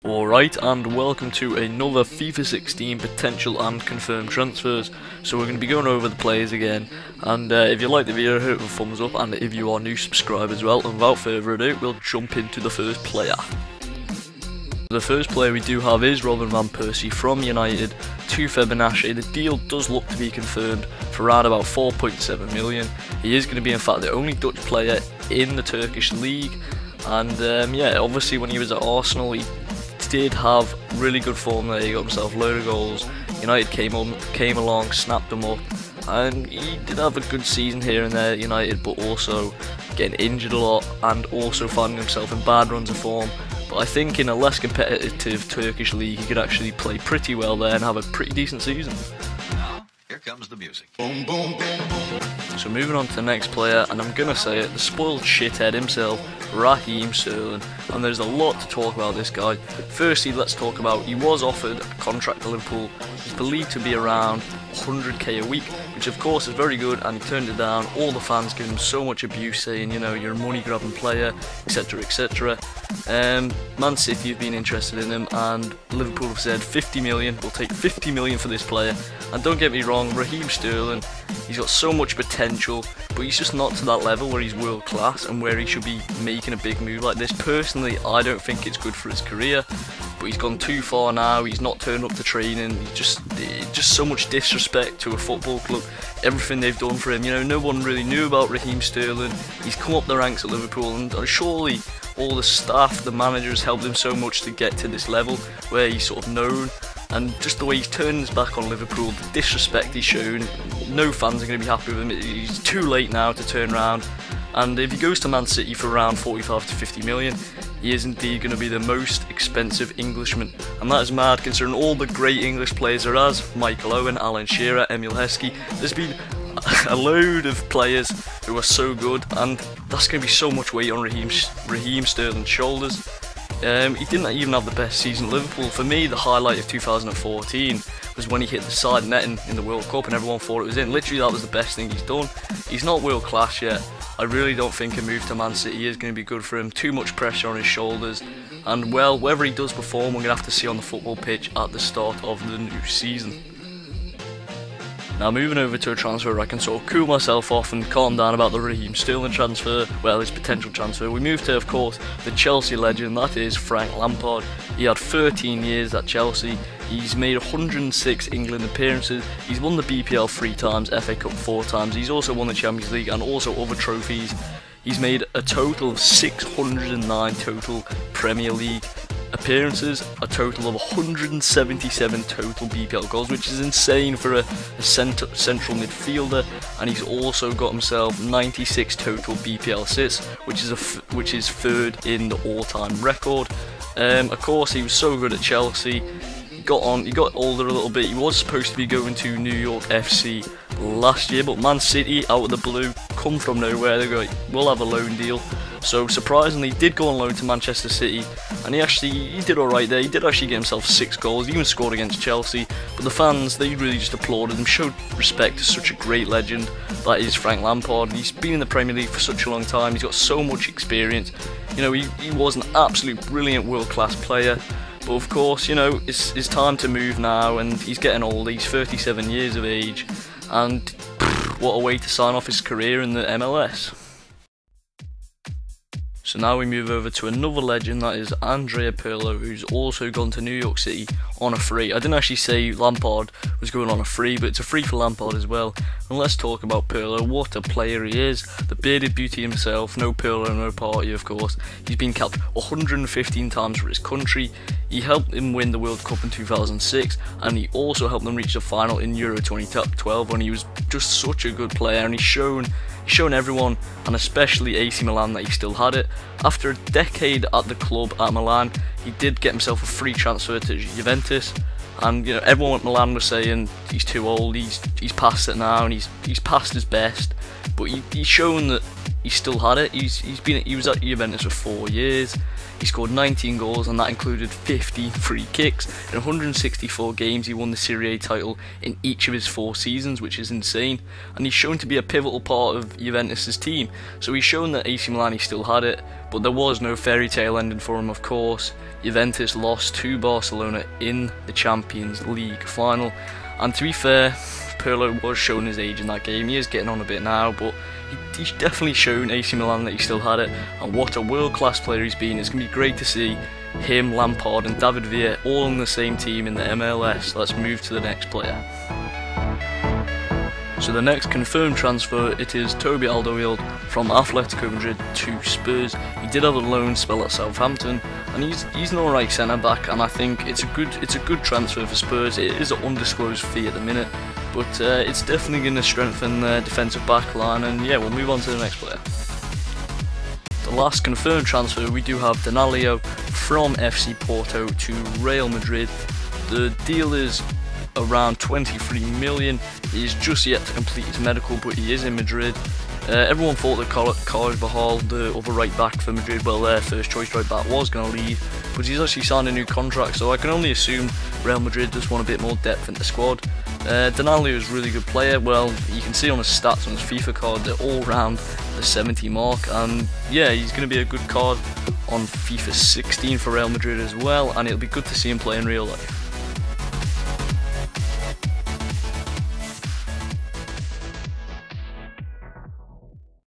Alright, and welcome to another FIFA 16 potential and confirmed transfers. So we're going to be going over the players again, and if you like the video, hit it with a thumbs up, and if you are new, subscribe as well. And without further ado, we'll jump into the first player. The first player we do have is Robin van Persie from United to Fibonacci. The deal does look to be confirmed for around about 4.7 million. He is going to be in fact the only Dutch player in the Turkish league, and yeah, obviously when he was at Arsenal he did have really good form there. He got himself a load of goals. United came along, snapped him up, and he did have a good season here and there at United, but also getting injured a lot and also finding himself in bad runs of form. But I think in a less competitive Turkish league he could actually play pretty well there and have a pretty decent season. Now, here comes the music. Boom, boom, boom, boom. So moving on to the next player, and I'm gonna say it, the spoiled shithead himself, Raheem Sterling. And there's a lot to talk about this guy. Firstly, let's talk about, he was offered a contract to Liverpool. He's believed to be around 100k a week, which of course is very good, and he turned it down. All the fans gave him so much abuse, saying, you know, you're a money grabbing player, etc, etc. Man City have been interested in him, and Liverpool have said 50 million, we'll take 50 million for this player. And don't get me wrong, Raheem Sterling, he's got so much potential, but he's just not to that level where he's world class and where he should be making a big move like this. Personally, I don't think it's good for his career, but he's gone too far now. He's not turned up to training. He's just so much disrespect to a football club. Everything they've done for him, you know, no one really knew about Raheem Sterling. He's come up the ranks at Liverpool, and surely all the staff, the managers helped him so much to get to this level where he's sort of known. And just the way he's turned his back on Liverpool, the disrespect he's shown, no fans are going to be happy with him. He's too late now to turn around. And if he goes to Man City for around 45 to 50 million, he is indeed going to be the most expensive Englishman. And that is mad considering all the great English players there is. Michael Owen, Alan Shearer, Emil Heskey. There's been a load of players who are so good, and that's going to be so much weight on Raheem Sterling's shoulders. He didn't even have the best season at Liverpool. For me, the highlight of 2014 was when he hit the side netting in the World Cup and everyone thought it was in. Literally, that was the best thing he's done. He's not world class yet. I really don't think a move to Man City is going to be good for him. Too much pressure on his shoulders. And well, whether he does perform, we're going to have to see on the football pitch at the start of the new season. Now moving over to a transfer where I can sort of cool myself off and calm down about the Raheem Sterling transfer, well, his potential transfer. We move to, of course, the Chelsea legend, that is Frank Lampard. He had 13 years at Chelsea. He's made 106 England appearances. He's won the BPL 3 times, FA Cup 4 times. He's also won the Champions League and also other trophies. He's made a total of 609 total Premier League appearances, a total of 177 total BPL goals, which is insane for a central midfielder. And he's also got himself 96 total BPL assists, which is third in the all-time record. Of course, he was so good at Chelsea. He got older a little bit. He was supposed to be going to New York FC last year, but Man City, out of the blue, come from nowhere, they go, we'll have a loan deal. So surprisingly, he did go on loan to Manchester City, and he did alright there. He did actually get himself 6 goals, he even scored against Chelsea, but the fans, they really just applauded him, showed respect to such a great legend that is Frank Lampard. He's been in the Premier League for such a long time, he's got so much experience. You know, he was an absolute brilliant world-class player. But of course, you know, it's time to move now, and he's getting old. He's 37 years of age, and what a way to sign off his career in the MLS. So now we move over to another legend, that is Andrea Pirlo, who's also gone to New York City on a free. I didn't actually say Lampard was going on a free, but it's a free for Lampard as well. And let's talk about Pirlo. What a player he is. The bearded beauty himself. No Pirlo, no party, of course. He's been capped 115 times for his country. He helped him win the World Cup in 2006, and he also helped them reach the final in Euro 2012 when he was just such a good player, and he's shown everyone, and especially AC Milan, that he still had it. After a decade at the club at Milan, he did get himself a free transfer to Juventus, and you know, everyone at Milan was saying he's too old, he's past it now, and he's past his best. But he's shown that he still had it. He was at Juventus for 4 years. He scored 19 goals, and that included 50 free kicks. In 164 games, he won the Serie A title in each of his 4 seasons, which is insane. And he's shown to be a pivotal part of Juventus' team. So he's shown that AC Milan he still had it, but there was no fairy tale ending for him, of course. Juventus lost to Barcelona in the Champions League final. And to be fair, Pirlo was showing his age in that game. He is getting on a bit now, but he's definitely shown AC Milan that he still had it. And what a world-class player he's been. It's going to be great to see him, Lampard and David Villa all on the same team in the MLS. Let's move to the next player. So the next confirmed transfer, it is Toby Alderweireld from Atletico Madrid to Spurs. He did have a loan spell at Southampton, and he's an alright centre back, and I think it's a good transfer for Spurs. It is an undisclosed fee at the minute, but it's definitely going to strengthen their defensive back line. And yeah, we'll move on to the next player. The last confirmed transfer, we do have Denali from FC Porto to Real Madrid. The deal is around 23 million. He is just yet to complete his medical, but he is in Madrid. Everyone thought that Carvajal, the other right back for Madrid, well, their first choice right back, was going to leave, but he's actually signed a new contract, so I can only assume Real Madrid just want a bit more depth in the squad. Denali is a really good player. Well, you can see on his stats on his FIFA card, they're all around the 70 mark, and yeah, he's going to be a good card on FIFA 16 for Real Madrid as well, and it'll be good to see him play in real life.